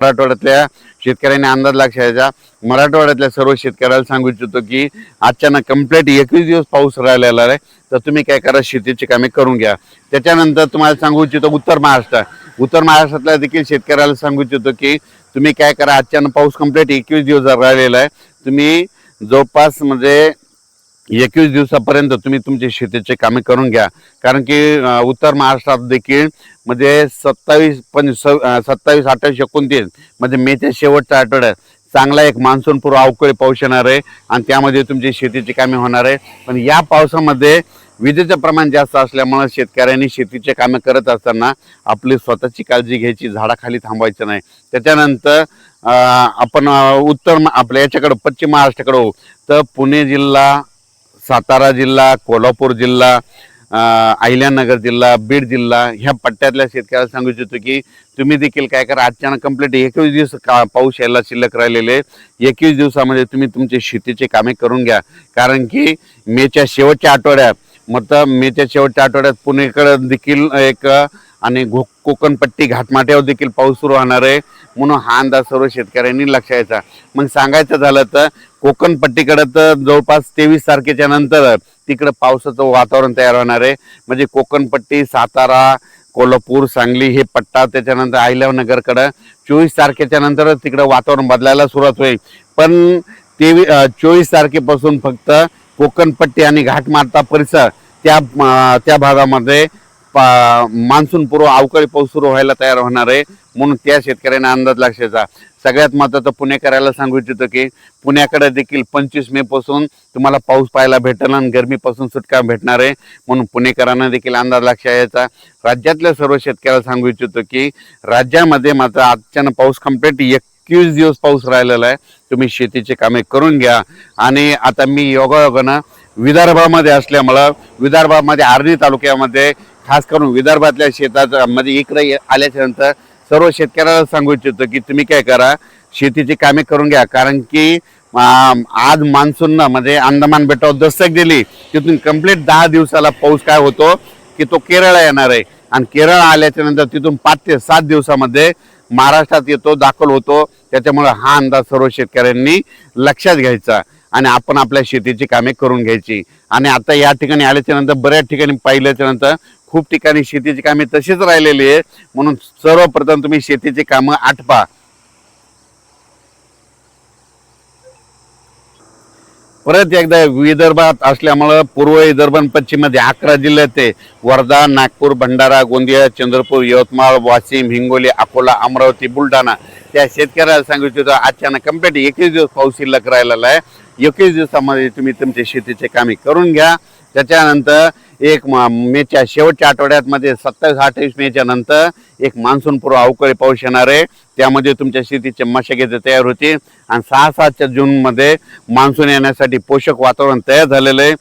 मराठवाड्यातल्या शेतकऱ्यांनी अंदाज लक्षात मराठवाड्यातल्या सर्व शेतकऱ्याला सांगू इच्छितो की आजच्यानं कंप्लीट 21 दिवस पाऊस राहिलेला आहे, तर तुम्ही काय करा, शेतीची कामे करून घ्या। त्याच्यानंतर तुम्हाला सांगू इच्छितो उत्तर महाराष्ट्रातल्या देखील शेतकऱ्याला सांगू इच्छितो की तुम्ही काय करा, आजच्यानं पाऊस कंप्लीट 21 दिवस राहिलेला आहे, तुम्ही जवळपास म्हणजे 21 दिवसापर्यंत तुम्ही तुमची शेतीची कामे करून घ्या। कारण की उत्तर महाराष्ट्रात देखील म्हणजे 27, 28, 29 म्हणजे मेच्या शेवटच्या आठवड्यात चांगला एक मान्सून पूर्व अवकाळी पाऊस येणार आहे आणि त्यामध्ये तुमची शेतीची कामे होणार आहे। पण या पावसामध्ये विजेचं प्रमाण जास्त असल्यामुळे शेतकऱ्यांनी शेतीचे कामे करत असताना आपली स्वतःची काळजी घ्यायची, झाडाखाली थांबायचं नाही। त्याच्यानंतर आपण आपल्या याच्याकडे पश्चिम महाराष्ट्राकडे होऊ तर पुणे जिल्हा, सातारा जिल्हा, कोल्हापूर जिल्हा, अहिल्यानगर जिल्हा, बीड जिल्हा ह्या पट्ट्यातल्या शेतकऱ्याला सांगू इच्छितो की तुम्ही देखील काय करा, आजच्यानं कंप्लीट 21 दिवस पाऊस यायला शिल्लक राहिलेले 21 दिवसामध्ये तुम्ही तुमची शेतीची कामे करून घ्या। कारण की मेच्या शेवटच्या आठवड्यात पुणेकडे देखील एक आणि कोकणपट्टी घाटमाट्यावर देखील पाऊस सुरू होणार आहे, म्हणून हा अंदाज सर्व शेतकऱ्यांनी लक्षात घ्यायचा। मग सांगायचं झालं तर कोकणपट्टीकडे तर जवळपास 23 तारखेच्या नंतर तिकडे पावसाचं वातावरण तयार होणार आहे। म्हणजे कोकणपट्टी, सातारा, कोल्हापूर, सांगली हे पट्टा, त्याच्यानंतर अहिल्यानगरकडे 24 तारखेच्या नंतर तिकडे वातावरण बदलायला सुरुवात होईल। पण 24 तारखेपासून फक्त कोकणपट्टी आणि घाटमाटा परिसर त्या भागामध्ये मान्सून पूर्व अवकाळी पाऊस सुरू व्हायला तयार होणार आहे, म्हणून त्या शेतकऱ्यांना अंदाज लक्षाचा। सगळ्यात महत्त्वाचं पुणेकराला सांगू इच्छितो की पुण्याकडे देखील 25 मे पासून तुम्हाला पाऊस पाहायला भेटेल आणि गरमीपासून सुटका भेटणार आहे, म्हणून पुणेकरांना देखील अंदाज लक्षात यायचा। राज्यातल्या सर्व शेतकऱ्याला सांगू इच्छितो की राज्यामध्ये मात्र आजच्यानं पाऊस कंप्लीट 21 दिवस पाऊस राहिलेला आहे, तुम्ही शेतीचे कामे करून घ्या। आणि आता मी योगायोगानं विदर्भामध्ये असल्यामुळं विदर्भामध्ये आर्णी तालुक्यामध्ये खास करून विदर्भातल्या शेतामध्ये इकडे आल्याच्या नंतर सर्व शेतकऱ्याला सांगू इच्छितो की तुम्ही काय करा, शेतीची कामे करून घ्या। कारण की आज मान्सूननं म्हणजे अंदमान बेटावर दस्तक दिली, तिथून कंप्लीट 10 दिवसाला पाऊस काय होतो की तो केरळला येणार आहे आणि केरळ आल्याच्या नंतर तिथून 5 ते 7 दिवसामध्ये महाराष्ट्रात येतो, दाखल होतो। त्याच्यामुळे हा अंदाज सर्व शेतकऱ्यांनी लक्षात घ्यायचा आणि आपण आपल्या शेतीची कामे करून घ्यायची। आणि आता या ठिकाणी आल्याच्या नंतर बऱ्याच ठिकाणी पाहिल्याच्या नंतर खूप ठिकाणी शेतीची कामे तशीच राहिलेली आहे, म्हणून सर्वप्रथम तुम्ही शेतीची कामं आटपा। परत एकदा विदर्भात असल्यामुळं पूर्व विदर्भ आणि पश्चिममध्ये 11 जिल्ह्यात आहे, वर्धा, नागपूर, भंडारा, गोंदिया, चंद्रपूर, यवतमाळ, वाशिम, हिंगोली, अकोला, अमरावती, बुलढाणा त्या शेतकऱ्याला सांगू इच्छितो अचानक कंप्लीट 21 दिवस पाऊस शिल्लक राहिलेला आहे। 21 दिवसामध्ये तुम्ही तुमचे शेतीचे कामे करून घ्या। त्याच्यानंतर एक मेच्या शेवटच्या आठवड्यात मध्ये 27-28 मेच्या नंतर एक मान्सून पूर्व अवकाळी पाऊस येणार आहे, त्यामध्ये तुमच्या शेतीचे मशागत तयार होतील आणि 6-7 जून मध्ये मान्सून येण्यासाठी पोषक वातावरण तयार झालेलं आहे।